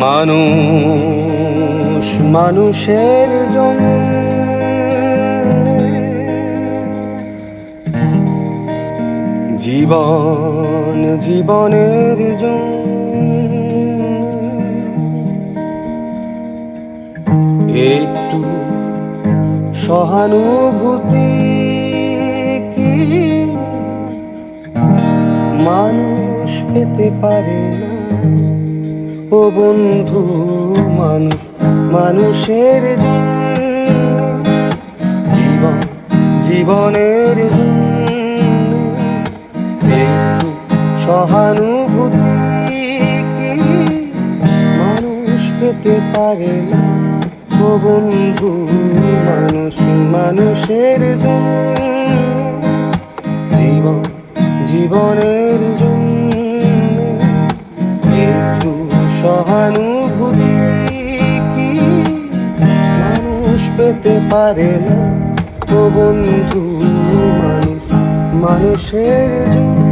মানুষ মানুষের জন্য, জীবন জীবনের জন্য, একটু সহানুভূতি কি মানুষ পেতে পারে না? ও বন্ধু, মানুষ মানুষের জন্য, জীবন জীবনের জন্য, একটু সহানুভূতি কি মানুষ পেতে পারে না? ও বন্ধু, মানুষ মানুষের জন্য, জীবন জীবনের জন্য, একটু সহানুভূতি কি মানুষ পেতে পারে না? ও বন্ধু, মানুষ মানুষের জন্য।